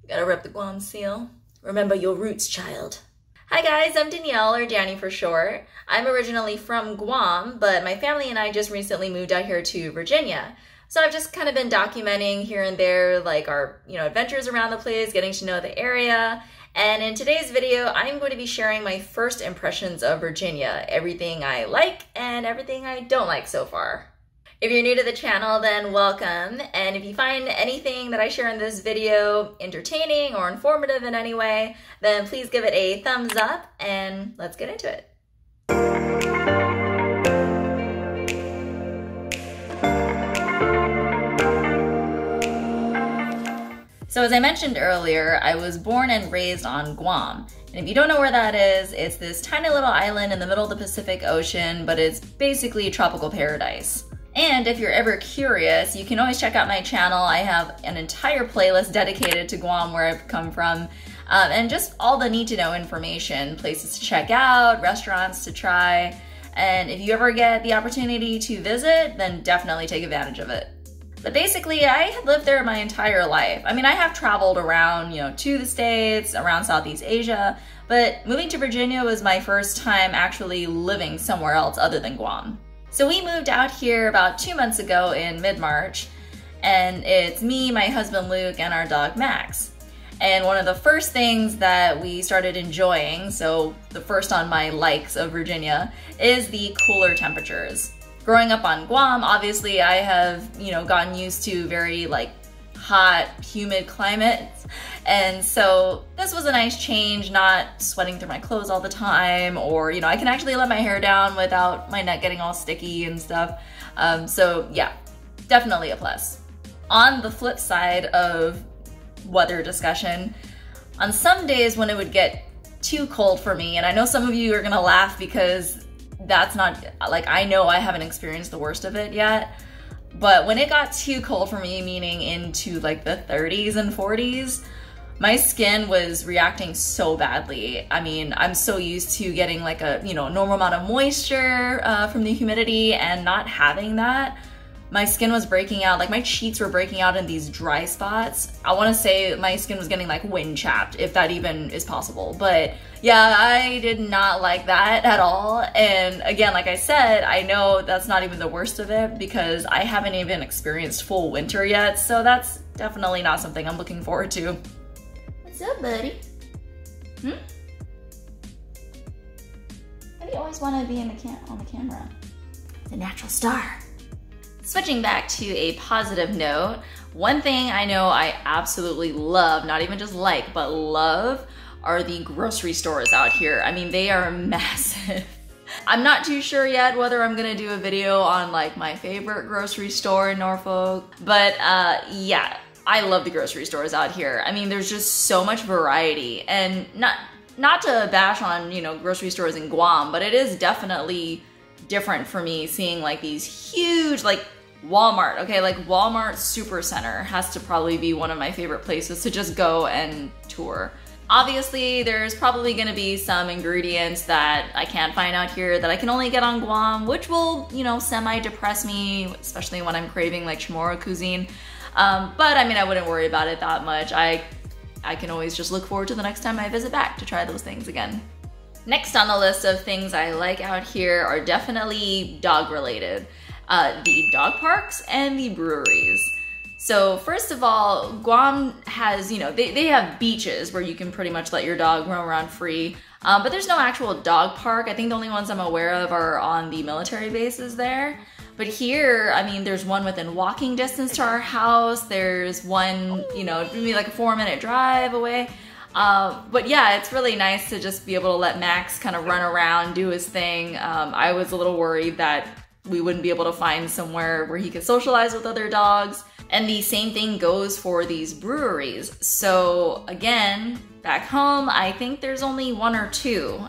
Gotta rep the Guam seal. Remember your roots, child. Hi guys, I'm Danielle, or Danny for short. I'm originally from Guam, but my family and I just recently moved out here to Virginia. So I've just kind of been documenting here and there, like our, adventures around the place, getting to know the area. And in today's video, I'm going to be sharing my first impressions of Virginia, everything I like and everything I don't like so far. If you're new to the channel, then welcome. And if you find anything that I share in this video entertaining or informative in any way, then please give it a thumbs up and let's get into it. So as I mentioned earlier, I was born and raised on Guam. And if you don't know where that is, it's this tiny little island in the middle of the Pacific Ocean, but it's basically a tropical paradise. And if you're ever curious, you can always check out my channel. I have an entire playlist dedicated to Guam, where I've come from, and just all the need-to-know information, places to check out, restaurants to try. And if you ever get the opportunity to visit, then definitely take advantage of it. But basically, I had lived there my entire life. I mean, I have traveled around, to the States, around Southeast Asia, but moving to Virginia was my first time actually living somewhere else other than Guam. So we moved out here about 2 months ago in mid-March, and it's me, my husband Luke, and our dog Max. And one of the first things that we started enjoying, so the first on my likes of Virginia, is the cooler temperatures. Growing up on Guam, obviously I have, gotten used to very hot, humid climates. And so this was a nice change, not sweating through my clothes all the time, or, I can actually let my hair down without my neck getting all sticky and stuff. So yeah, definitely a plus. On the flip side of weather discussion, on some days when it would get too cold for me, and I know some of you are gonna laugh because that's not, I know I haven't experienced the worst of it yet, but when it got too cold for me, meaning into the 30s and 40s, my skin was reacting so badly. I mean, I'm so used to getting a normal amount of moisture from the humidity, and not having that, my skin was breaking out. My cheeks were breaking out in these dry spots. I want to say my skin was getting wind chapped, if that even is possible. But yeah, I did not like that at all. And again, like I said, I know that's not even the worst of it because I haven't even experienced full winter yet. So that's definitely not something I'm looking forward to. What's up, buddy? Why do you always want to be on the camera? The natural star. Switching back to a positive note, one thing I know I absolutely love, not even just but love, are the grocery stores out here. I mean, they are massive. I'm not too sure yet whether I'm gonna do a video on my favorite grocery store in Norfolk, but yeah, I love the grocery stores out here. I mean, there's just so much variety, and not to bash on, grocery stores in Guam, but it is definitely different for me seeing these huge, Walmart, okay, Walmart Supercenter has to probably be one of my favorite places to just go and tour. Obviously, there's probably gonna be some ingredients that I can't find out here that I can only get on Guam, which will, semi-depress me, especially when I'm craving Chamorro cuisine. But I mean, I wouldn't worry about it that much. I can always just look forward to the next time I visit back to try those things again. Next on the list of things I like out here are definitely dog related. The dog parks and the breweries. So first of all, Guam has, they have beaches where you can pretty much let your dog roam around free, but there's no actual dog park. I think the only ones I'm aware of are on the military bases there. But here, I mean, there's one within walking distance to our house. There's one, maybe a 4-minute drive away. But yeah, it's really nice to just be able to let Max kind of run around, do his thing. I was a little worried that we wouldn't be able to find somewhere where he could socialize with other dogs. And the same thing goes for these breweries. So again, back home, I think there's only 1 or 2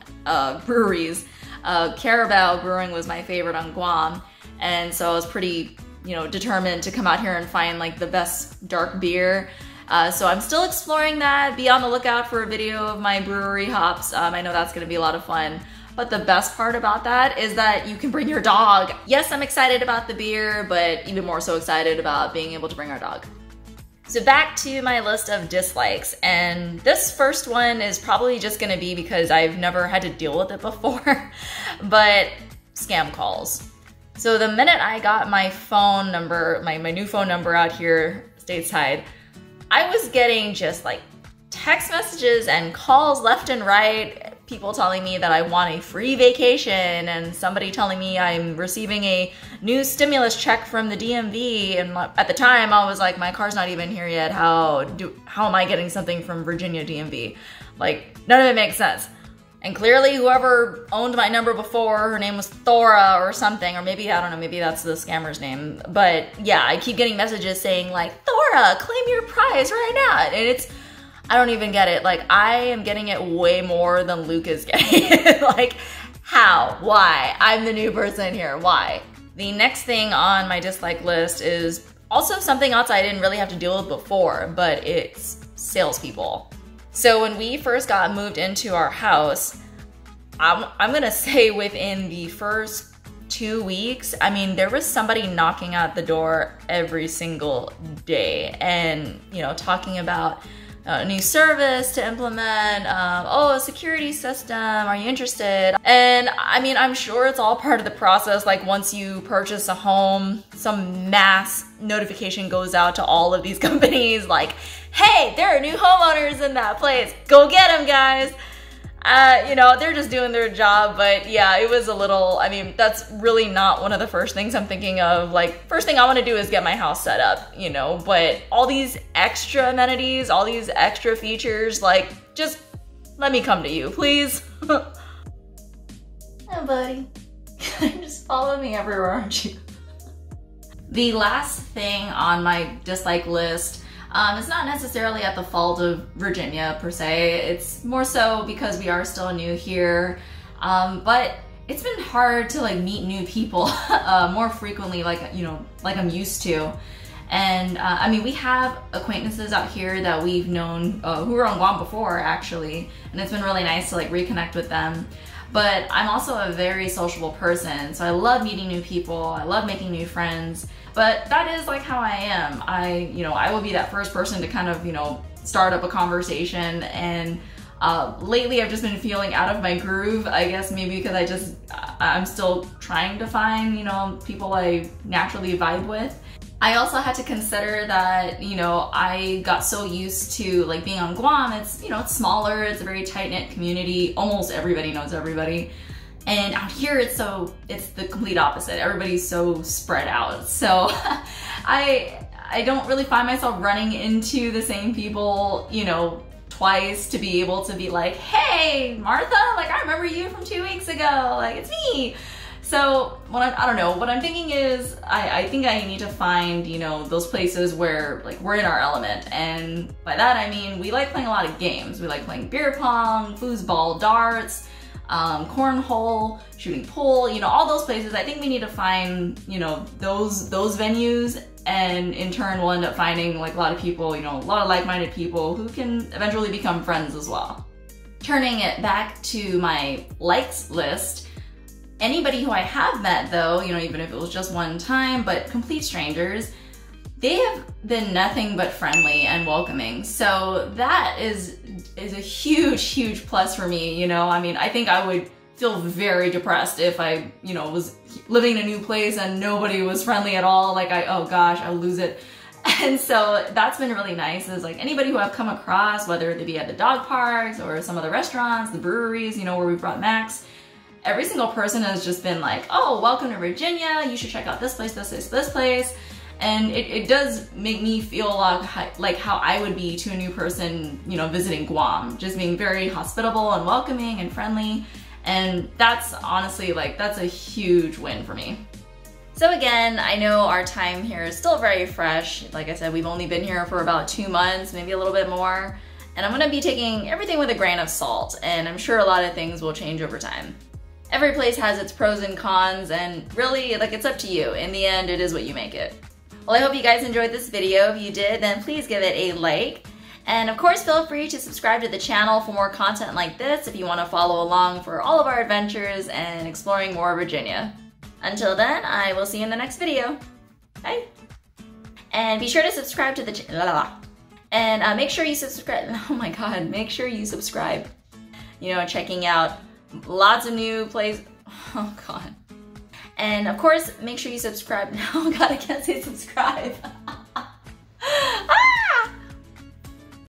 breweries. Carabao Brewing was my favorite on Guam. And so I was pretty, determined to come out here and find the best dark beer. So I'm still exploring that. Be on the lookout for a video of my brewery hops. I know that's gonna be a lot of fun. But the best part about that is that you can bring your dog. Yes, I'm excited about the beer, but even more so excited about being able to bring our dog. So back to my list of dislikes, and this first one is probably just gonna be because I've never had to deal with it before, but scam calls. So the minute I got my phone number, my new phone number out here stateside, I was getting just like text messages and calls left and right, people telling me that I want a free vacation, and somebody telling me I'm receiving a new stimulus check from the DMV, and at the time I was like, my car's not even here yet, how am I getting something from Virginia DMV? Like, none of it makes sense. And clearly whoever owned my number before, her name was Thora or something, or maybe, I don't know, maybe that's the scammer's name. But yeah, I keep getting messages saying like, Thora, claim your prize right now. And it's, I don't even get it. Like, I am getting it way more than Luke is getting it. Like, how? Why? I'm the new person here. Why? The next thing on my dislike list is also something else I didn't really have to deal with before, but it's salespeople. So when we first got moved into our house, I'm gonna say within the first 2 weeks, I mean, there was somebody knocking at the door every single day and, you know, talking about a new service to implement, oh, a security system, are you interested? And I mean, I'm sure it's all part of the process. Like, once you purchase a home, some mass notification goes out to all of these companies like, hey, there are new homeowners in that place, go get them, guys. You know, they're just doing their job, but yeah, it was a little, I mean, that's really not one of the first things I'm thinking of. Like, first thing I want to do is get my house set up, you know, but all these extra amenities, all these extra features, like, just let me come to you, please. Oh, buddy. Just follow me everywhere, aren't you? The last thing on my dislike list, it's not necessarily at the fault of Virginia per se, it's more so because we are still new here, but it's been hard to like meet new people more frequently, like, you know, like I'm used to. And I mean, we have acquaintances out here that we've known who were on Guam before actually, and it's been really nice to like reconnect with them. But I'm also a very sociable person, so I love meeting new people, I love making new friends, but that is like how I am. I will be that first person to kind of, you know, start up a conversation, and lately I've just been feeling out of my groove, I guess maybe because I'm still trying to find, you know, people I naturally vibe with. I also had to consider that, you know, I got so used to like being on Guam. It's, you know, it's smaller, it's a very tight-knit community, almost everybody knows everybody. And out here it's the complete opposite. Everybody's so spread out. So I don't really find myself running into the same people, you know, twice to be able to be like, hey, Martha, like I remember you from 2 weeks ago, like it's me. So I don't know, what I'm thinking is I think I need to find, you know, those places where like we're in our element. And by that I mean we like playing a lot of games. We like playing beer pong, foosball, darts, cornhole, shooting pool, you know, all those places. I think we need to find, you know, those venues, and in turn we'll end up finding like a lot of people, you know, a lot of like-minded people who can eventually become friends as well. Turning it back to my likes list, anybody who I have met though, you know, even if it was just one time, but complete strangers, they have been nothing but friendly and welcoming. So that is a huge plus for me, you know. I mean, I think I would feel very depressed if I, you know, was living in a new place and nobody was friendly at all. Like oh gosh, I'll lose it. And so that's been really nice, is like anybody who I've come across, whether they be at the dog parks or some of the restaurants, the breweries, you know, where we brought Max, every single person has just been like, oh, welcome to Virginia, you should check out this place, this place. And it does make me feel like how I would be to a new person, you know, visiting Guam, just being very hospitable and welcoming and friendly. And that's honestly, like, that's a huge win for me. So again, I know our time here is still very fresh. Like I said, we've only been here for about 2 months, maybe a little bit more. And I'm gonna be taking everything with a grain of salt, and I'm sure a lot of things will change over time. Every place has its pros and cons, and really, like, it's up to you. In the end, it is what you make it. Well, I hope you guys enjoyed this video. If you did, then please give it a like. And of course, feel free to subscribe to the channel for more content like this if you want to follow along for all of our adventures and exploring more Virginia. Until then, I will see you in the next video. Bye! And be sure to subscribe to the channel. And make sure you subscribe. Oh my God, make sure you subscribe. You know, checking out lots of new places. Oh God. And of course, make sure you subscribe. Oh God, I can't say subscribe.